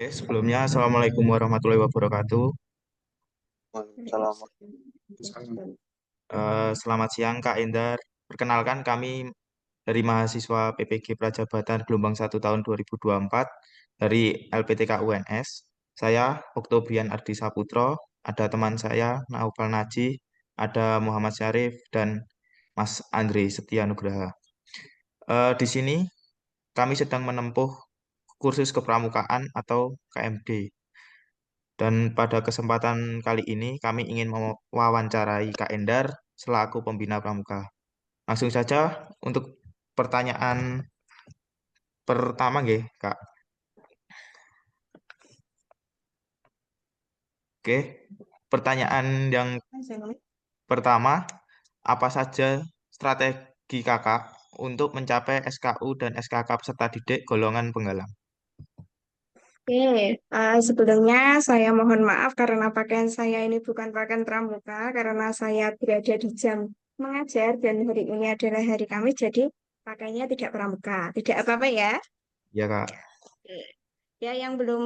Oke, sebelumnya Assalamualaikum warahmatullahi wabarakatuh. Waalaikumsalam. Selamat siang Kak Endar. Perkenalkan kami dari mahasiswa PPG Prajabatan Gelombang 1 tahun 2024 dari LPTK UNS. Saya Oktobrian Ardi Saputro, ada teman saya Naufal Naji, ada Muhammad Syarif, dan Mas Andri Setia Nugraha. Di sini kami sedang menempuh kursus kepramukaan atau KMD. Dan pada kesempatan kali ini kami ingin mewawancarai Kak Endar selaku pembina pramuka. Langsung saja untuk pertanyaan pertama nggih, Kak. Oke. Pertanyaan yang pertama, apa saja strategi Kakak untuk mencapai SKU dan SKK peserta didik golongan penggalang? Oke, sebelumnya saya mohon maaf karena pakaian saya ini bukan pakaian pramuka karena saya berada di jam mengajar dan hari ini adalah hari Kamis jadi pakainya tidak pramuka. Tidak apa-apa ya. Ya, Kak. Oke. Ya, yang belum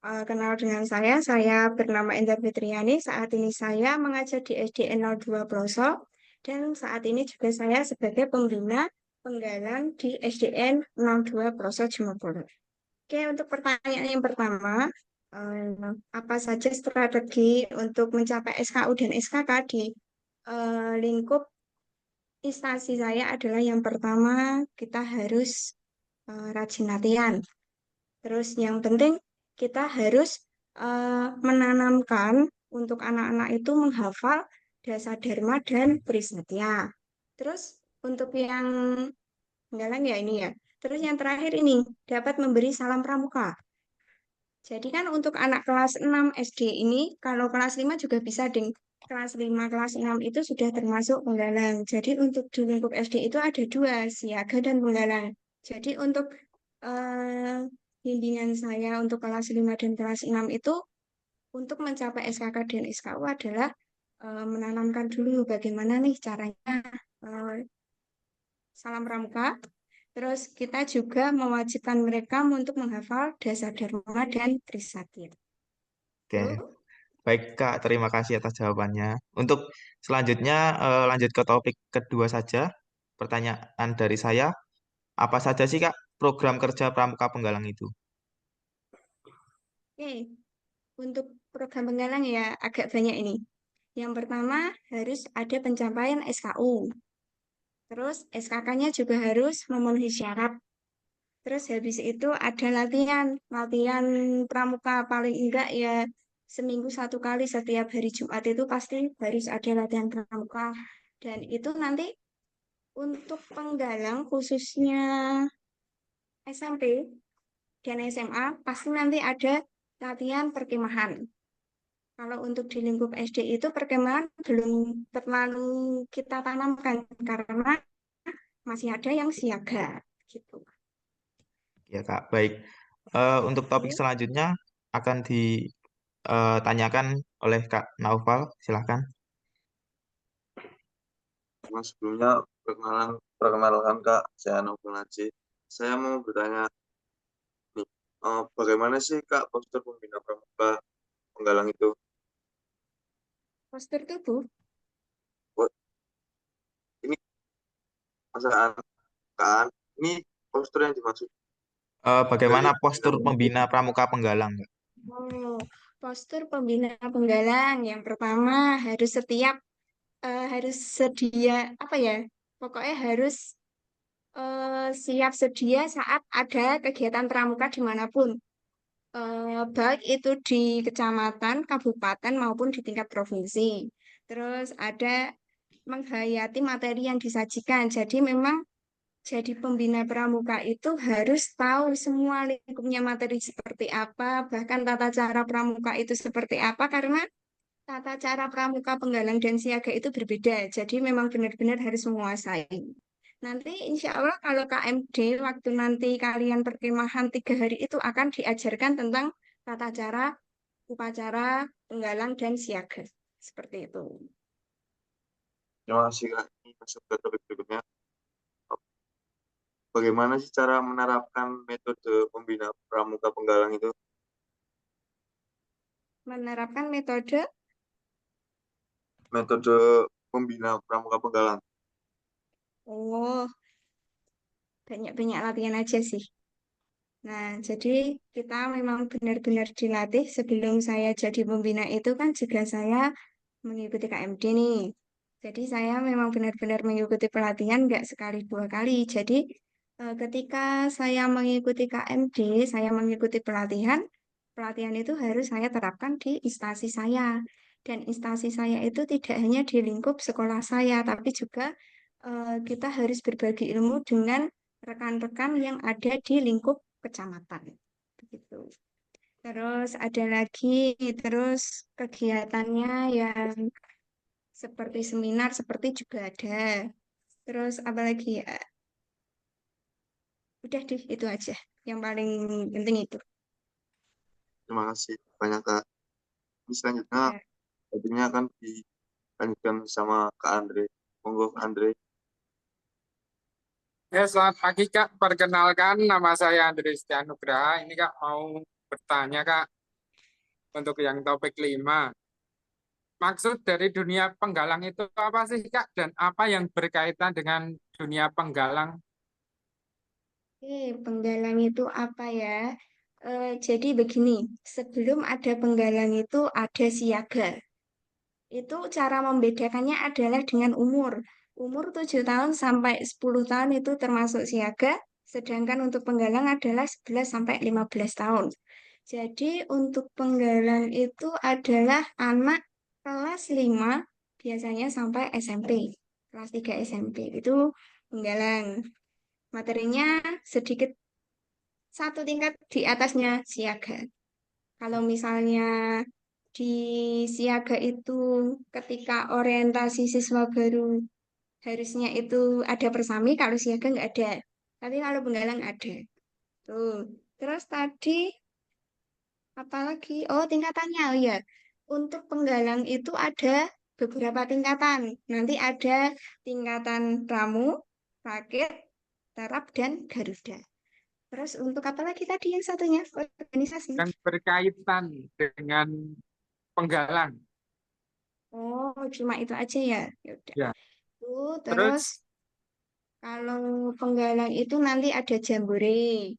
kenal dengan saya bernama Indah Fitriani. Saat ini saya mengajar di SDN 02 Pelosok dan saat ini juga saya sebagai pembina penggalang di SDN 02 Pelosok Jember. Oke, untuk pertanyaan yang pertama, apa saja strategi untuk mencapai SKU dan SKK di lingkup instansi saya adalah yang pertama, kita harus rajin latihan. Terus yang penting, kita harus menanamkan untuk anak-anak itu menghafal dasar Dharma dan Prisatya. Terus untuk yang penggalan ya ini ya. Terus yang terakhir ini, dapat memberi salam pramuka. Jadi kan untuk anak kelas 6 SD ini, kalau kelas 5 juga bisa, ding. Kelas 5 kelas 6 itu sudah termasuk penggalang. Jadi untuk di lingkup SD itu ada dua, siaga dan penggalang. Jadi untuk eh, bimbingan saya untuk kelas 5 dan kelas 6 itu, untuk mencapai SKK dan SKU adalah menanamkan dulu bagaimana nih caranya eh, salam pramuka. Terus kita juga mewajibkan mereka untuk menghafal dasar Dharma dan Trisakti. Oke. Itu. Baik, Kak. Terima kasih atas jawabannya. Untuk selanjutnya lanjut ke topik kedua saja. Pertanyaan dari saya, apa saja sih Kak program kerja Pramuka Penggalang itu? Oke, untuk program penggalang ya agak banyak ini. Yang pertama harus ada pencapaian SKU. Terus SKK-nya juga harus memenuhi syarat. Terus habis itu ada latihan. Latihan pramuka paling enggak ya seminggu satu kali setiap hari Jumat itu pasti harus ada latihan pramuka. Dan itu nanti untuk penggalang khususnya SMP dan SMA pasti nanti ada latihan perkemahan. Kalau untuk di lingkup SD itu perkemahan belum terlalu kita tanamkan karena masih ada yang siaga gitu. Ya Kak, baik. Untuk topik Oke. selanjutnya akan ditanyakan oleh Kak Naufal. Silahkan. Mas, sebelumnya perkenalkan Kak, saya Nobel Najib. Saya mau bertanya nih, bagaimana sih Kak postur pembina pramuka penggalang itu? Postur tubuh. Oh, ini masaan kan? Ini postur yang dimaksud Bagaimana dari postur penggalang itu. pembina Pramuka Penggalang, Kak? Oh, postur pembina penggalang yang pertama harus sedia apa ya? Pokoknya harus siap sedia saat ada kegiatan pramuka dimanapun. Baik itu di kecamatan, kabupaten maupun di tingkat provinsi. Terus ada menghayati materi yang disajikan. Jadi memang jadi pembina pramuka itu harus tahu semua lingkupnya materi seperti apa, bahkan tata cara pramuka itu seperti apa, karena tata cara pramuka penggalang dan siaga itu berbeda. Jadi memang benar-benar harus menguasai. Nanti insya Allah kalau KMD waktu nanti kalian perkemahan 3 hari itu akan diajarkan tentang tata cara upacara penggalang dan siaga. Seperti itu. Terima kasih Kak. Ini masuk ke topik berikutnya. Bagaimana sih cara menerapkan metode pembina pramuka penggalang itu? menerapkan metode. metode pembina pramuka penggalang. Oh, banyak-banyak latihan aja sih. Nah, jadi kita memang benar-benar dilatih sebelum saya jadi pembina itu kan juga saya mengikuti KMD nih. Jadi saya memang benar-benar mengikuti pelatihan nggak sekali dua kali. Jadi ketika saya mengikuti KMD, saya mengikuti pelatihan, pelatihan itu harus saya terapkan di instansi saya. Dan instansi saya itu tidak hanya di lingkup sekolah saya, tapi juga kita harus berbagi ilmu dengan rekan-rekan yang ada di lingkup kecamatan. Begitu. Terus ada lagi, terus kegiatannya yang seperti seminar, seperti juga ada. Terus apa lagi ya? Udah deh, itu aja. Yang paling penting itu. Terima kasih banyak Kak. Ini selanjutnya Ya. topiknya akan dilanjutkan sama Kak Andre. Monggo Kak Andre. Ya, selamat pagi Kak. Perkenalkan nama saya Andri Nugraha. Ini Kak mau bertanya Kak untuk yang topik 5. Maksud dari dunia penggalang itu apa sih Kak? Dan apa yang berkaitan dengan dunia penggalang? Penggalang itu apa ya? Jadi begini, sebelum ada penggalang itu ada siaga. Itu cara membedakannya adalah dengan umur. Umur 7 tahun sampai 10 tahun itu termasuk siaga, sedangkan untuk penggalang adalah 11 sampai 15 tahun. Jadi untuk penggalang itu adalah anak kelas 5 biasanya sampai SMP. Kelas 3 SMP itu penggalang. Materinya sedikit satu tingkat di atasnya siaga. Kalau misalnya di siaga itu ketika orientasi siswa baru harusnya itu ada persami, kalau siaga nggak ada. Tapi kalau penggalang ada. Tuh. Terus tadi apalagi? Oh, tingkatannya. Oh iya. Untuk penggalang itu ada beberapa tingkatan. Nanti ada tingkatan pramu, rakit, terap, dan garuda. Terus untuk apa lagi tadi yang satunya? Organisasi. Yang berkaitan dengan penggalang. Oh, cuma itu aja ya. Ya udah. Ya, Terus terus kalau penggalang itu nanti ada jambore.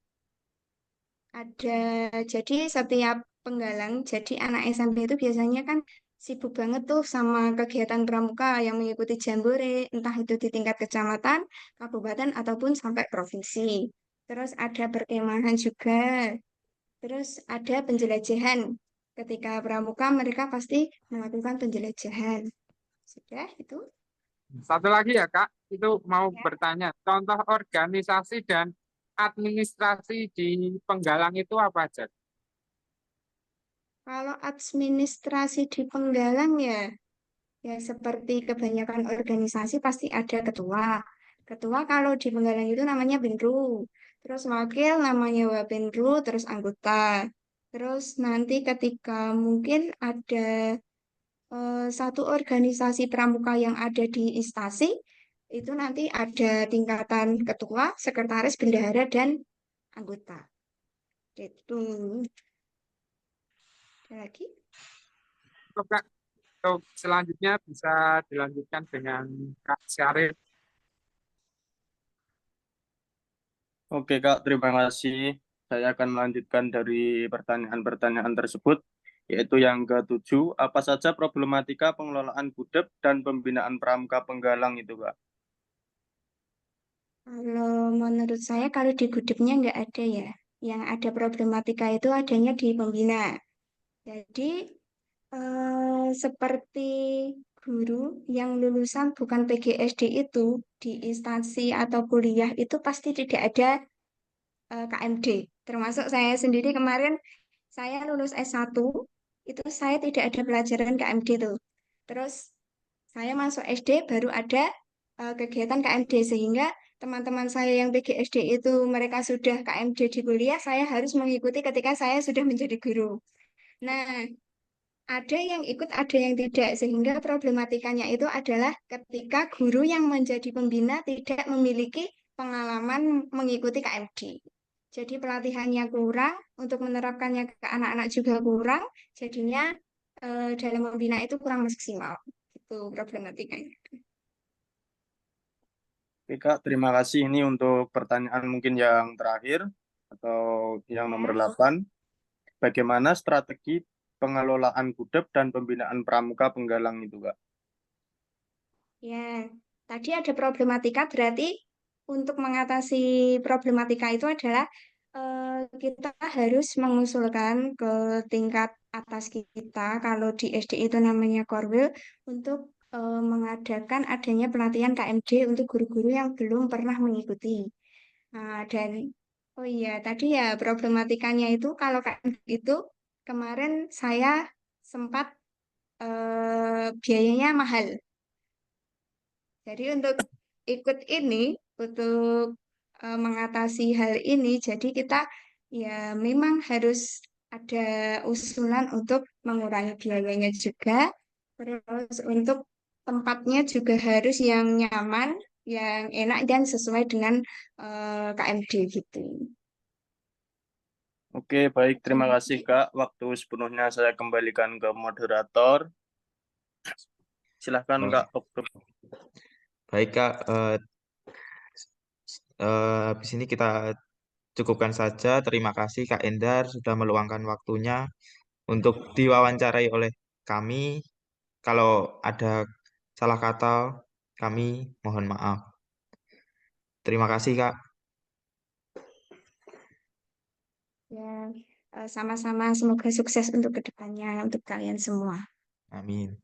Ada, jadi setiap penggalang, jadi anak SMP itu biasanya kan sibuk banget tuh sama kegiatan pramuka yang mengikuti jambore, entah itu di tingkat kecamatan, kabupaten, ataupun sampai provinsi. Terus ada perkemahan juga. Terus ada penjelajahan. Ketika pramuka mereka pasti melakukan penjelajahan. Sudah itu. satu lagi ya Kak, itu mau Ya. bertanya. Contoh organisasi dan administrasi di penggalang itu apa aja? Kalau administrasi di penggalang ya, ya seperti kebanyakan organisasi pasti ada ketua. Ketua kalau di penggalang itu namanya Benru. Terus wakil namanya Wabenru, terus anggota. Terus nanti ketika mungkin ada satu organisasi pramuka yang ada di instansi, itu nanti ada tingkatan ketua, sekretaris, bendahara, dan anggota. Itu. Ada lagi? Untuk Kak, untuk selanjutnya bisa dilanjutkan dengan Kak Syarif. Oke Kak, terima kasih. Saya akan melanjutkan dari pertanyaan-pertanyaan tersebut, yaitu yang ketujuh, apa saja problematika pengelolaan gudeg dan pembinaan pramuka penggalang itu Kak? Kalau menurut saya kalau di gudegnya nggak ada ya. Yang ada problematika itu adanya di pembina. Jadi seperti guru yang lulusan bukan PGSD itu di instansi atau kuliah itu pasti tidak ada KMD. Termasuk saya sendiri kemarin saya lulus S1 itu saya tidak ada pelajaran KMD tuh. Terus saya masuk SD baru ada kegiatan KMD sehingga teman-teman saya yang PGSD itu mereka sudah KMD di kuliah, saya harus mengikuti ketika saya sudah menjadi guru. Nah, ada yang ikut, ada yang tidak, sehingga problematikanya itu adalah ketika guru yang menjadi pembina tidak memiliki pengalaman mengikuti KMD. Jadi pelatihannya kurang, untuk menerapkannya ke anak-anak juga kurang, jadinya dalam membina itu kurang maksimal. Itu problematikanya. Oke, Kak, terima kasih ini untuk pertanyaan mungkin yang terakhir atau yang nomor Ya. 8. Bagaimana strategi pengelolaan gudeg dan pembinaan pramuka penggalang itu, Kak? Ya, tadi ada problematika, berarti untuk mengatasi problematika itu adalah kita harus mengusulkan ke tingkat atas kita, kalau di SD itu namanya Korwil, untuk mengadakan adanya pelatihan KMD untuk guru-guru yang belum pernah mengikuti. Nah, dan oh iya, tadi ya problematikanya itu kalau KMD itu kemarin saya sempat biayanya mahal. Jadi untuk ikut ini, untuk mengatasi hal ini, jadi kita ya memang harus ada usulan untuk mengurangi biayanya juga. Terus untuk tempatnya juga harus yang nyaman, yang enak dan sesuai dengan KMD gitu. Oke, baik. Terima kasih, Kak. Waktu sepenuhnya saya kembalikan ke moderator. Silahkan, Oh, Kak. Okto. baik Kak, habis ini kita cukupkan saja. Terima kasih Kak Endar sudah meluangkan waktunya untuk diwawancarai oleh kami. Kalau ada salah kata, kami mohon maaf. Terima kasih Kak. Ya, sama-sama semoga sukses untuk kedepannya untuk kalian semua. Amin.